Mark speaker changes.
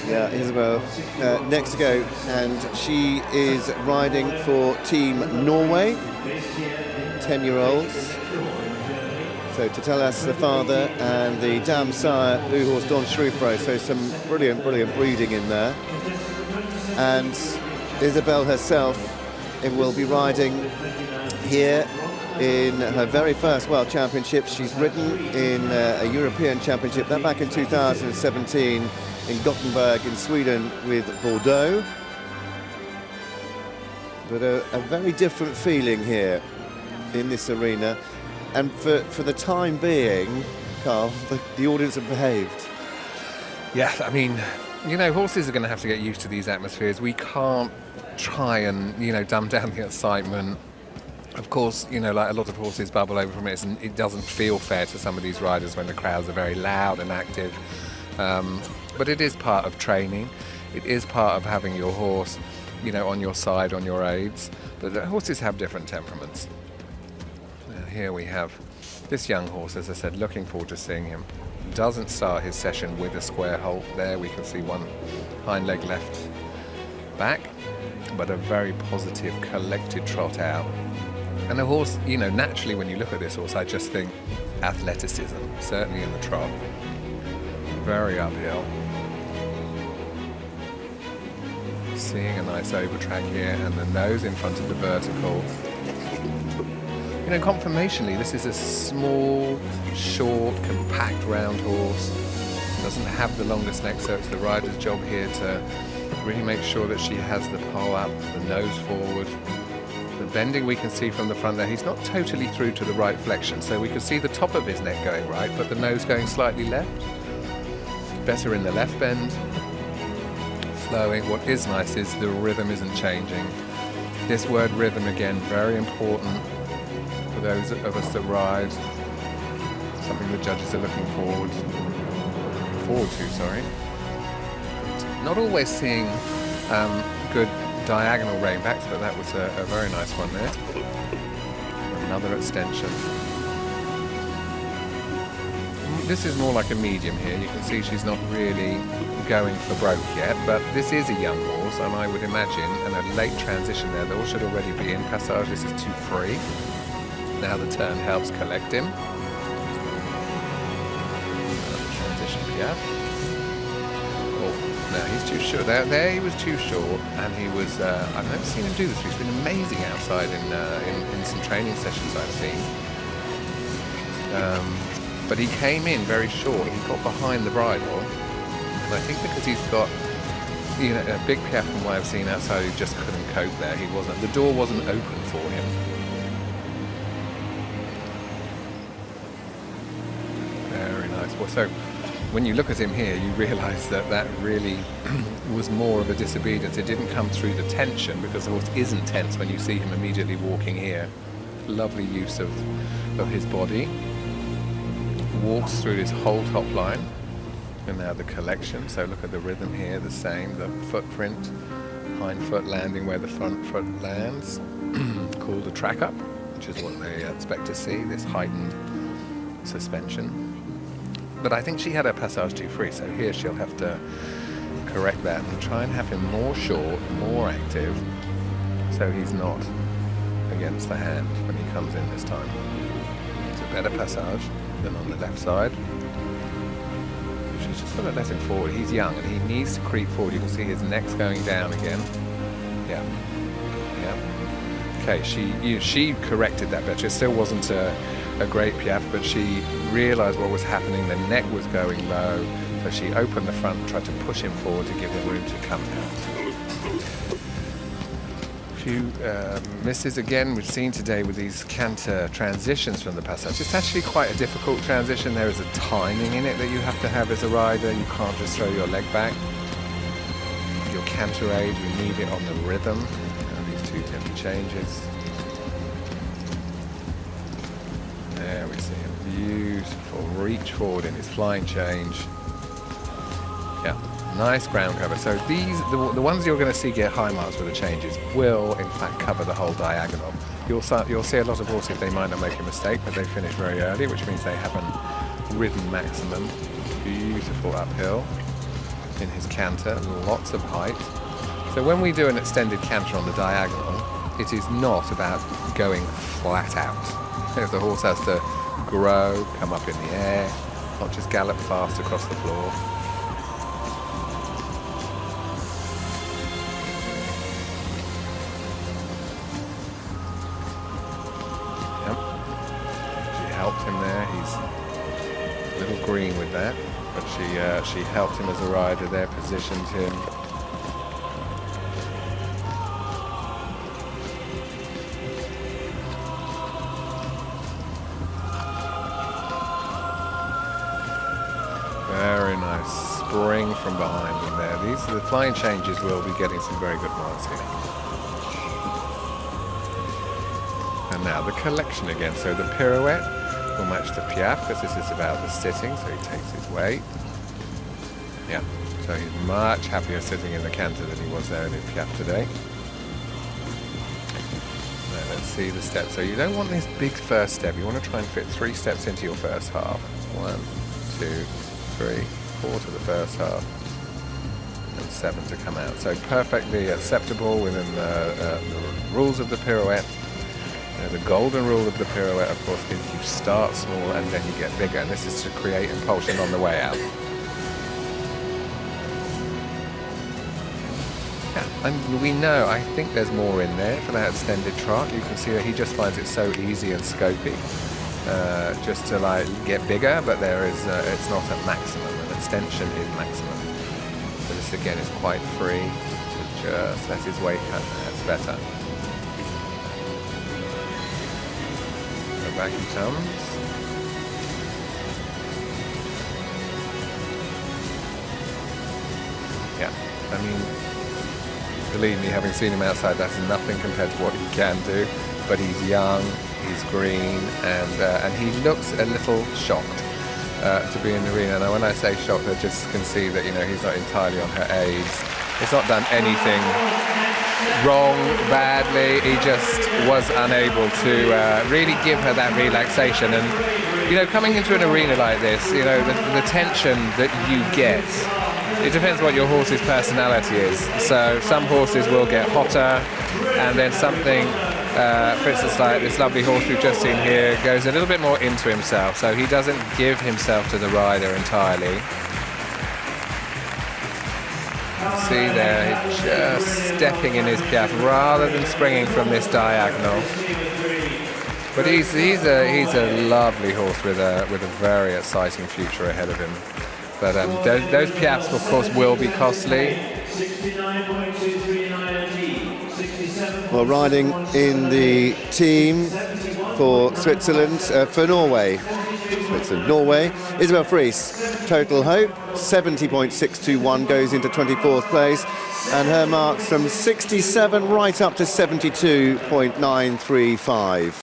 Speaker 1: Yeah, Isabel next to go, and she is riding for Team Norway, 10-year-olds. So to tell us the father and the dam sire, blue horse Don Shrewfro, so some brilliant breeding in there. And Isabel herself will be riding here in her very first World Championship. She's ridden in a European Championship, that back in 2017 in Gothenburg in Sweden with Bordeaux. But a very different feeling here in this arena. And for the time being, Carl, the audience have behaved.
Speaker 2: Yeah, I mean, you know, horses are going to have to get used to these atmospheres. We can't try and, you know, dumb down the excitement. Of course, you know, like a lot of horses bubble over from it, and it doesn't feel fair to some of these riders when the crowds are very loud and active. But it is part of training. It is part of having your horse, you know, on your side, on your aids. But the horses have different temperaments. Here we have this young horse, as I said, looking forward to seeing him. Doesn't start his session with a square halt. There we can see one hind leg left back, but a very positive, collected trot out. And a horse, you know, naturally when you look at this horse, I just think athleticism, certainly in the trot. Very uphill. Seeing a nice overtrack here, and the nose in front of the vertical. You know, conformationally, this is a small, short, compact, round horse. Doesn't have the longest neck, so it's the rider's job here to really make sure that she has the poll up, the nose forward. The bending we can see from the front there, he's not totally through to the right flexion, so we can see the top of his neck going right, but the nose going slightly left. Better in the left bend. Flowing. What is nice is the rhythm isn't changing. This word rhythm, again, very important. Those of us that ride, something the judges are looking forward to, sorry. Not always seeing good diagonal reinbacks, but that was a very nice one there. Another extension. This is more like a medium here. You can see she's not really going for broke yet, but this is a young horse, and I would imagine, and a late transition there, the horse should already be in passage. This is too free. Now the turn helps collect him. Transition piaffe. Oh, no, he's too short. There he was too short, and he was. I've never seen him do this. He's been amazing outside in some training sessions I've seen. But he came in very short. He got behind the bridle, and I think because he's got, you know, a big piaffe from what I've seen outside, he just couldn't cope there. He wasn't. The door wasn't open for him. So when you look at him here, you realise that really was more of a disobedience. It didn't come through the tension, because the horse isn't tense when you see him immediately walking here. Lovely use of his body. Walks through his whole top line. And now the collection. So look at the rhythm here, the same. The footprint, hind foot landing where the front foot lands. Called a track up, which is what they expect to see, this heightened suspension. But I think she had her passage too free, so here she'll have to correct that and try and have him more short, more active, so he's not against the hand when he comes in this time. It's a better passage than on the left side. She's just got to let him forward. He's young and he needs to creep forward. You can see his neck's going down again. Yeah. Okay, she corrected that better. It still wasn't a great piaffe, but she realised what was happening. The neck was going low, so she opened the front and tried to push him forward to give him room to come out. A few misses again we've seen today with these canter transitions from the passage. It's actually quite a difficult transition. There is a timing in it that you have to have as a rider. You can't just throw your leg back. Your canter aid, you need it on the rhythm. And these two tempo changes. There we see him. Beautiful reach forward in his flying change. Yeah, nice ground cover. So these, the ones you're going to see get high marks with the changes will in fact cover the whole diagonal. You'll see a lot of horses, they might not make a mistake, but they finish very early, which means they haven't ridden maximum. Beautiful uphill. in his canter, lots of height. So when we do an extended canter on the diagonal, it is not about going flat out. The horse has to grow, come up in the air, not just gallop fast across the floor. Yep. She helped him there. He's a little green with that, but she helped him as a rider there, positioned him. Very nice spring from behind him there. The flying changes will be getting some very good marks here. And now the collection again. So the pirouette will match the piaffe, because this is about the sitting, so he takes his weight. Yeah, so he's much happier sitting in the canter than he was there in the piaffe today. Now let's see the step. So you don't want this big first step. You want to try and fit 3 steps into your first half. 1, 2, 3, 4 to the first half, and 7 to come out. So perfectly acceptable within the rules of the pirouette. The golden rule of the pirouette, of course, is you start small and then you get bigger, and this is to create impulsion on the way out. Yeah, and we know, I think there's more in there for that extended trot. You can see that he just finds it so easy and scopy. Just to like get bigger, but there is it's not at maximum. An extension is maximum. So this again is quite free to just let his weight cut. That's better. So back he comes. Yeah, I mean, believe me, having seen him outside, that's nothing compared to what he can do. But he's young. He's green, and he looks a little shocked to be in the arena. Now, when I say shocked, I just can see that he's not entirely on her aids. He's not done anything wrong, badly. He just was unable to really give her that relaxation. And coming into an arena like this, the tension that you get. It depends what your horse's personality is. So some horses will get hotter, and then something. For instance, like this lovely horse we've just seen here goes a little bit more into himself, so he doesn't give himself to the rider entirely. See there, just stepping in his piaffe rather than springing from this diagonal. But he's a lovely horse with a very exciting future ahead of him. But those piaffes, of course, will be costly.
Speaker 1: Well, riding in the team for Switzerland, for Norway, Isabel Freese, Total Hope, 70.621, goes into 24th place, and her marks from 67 right up to 72.935.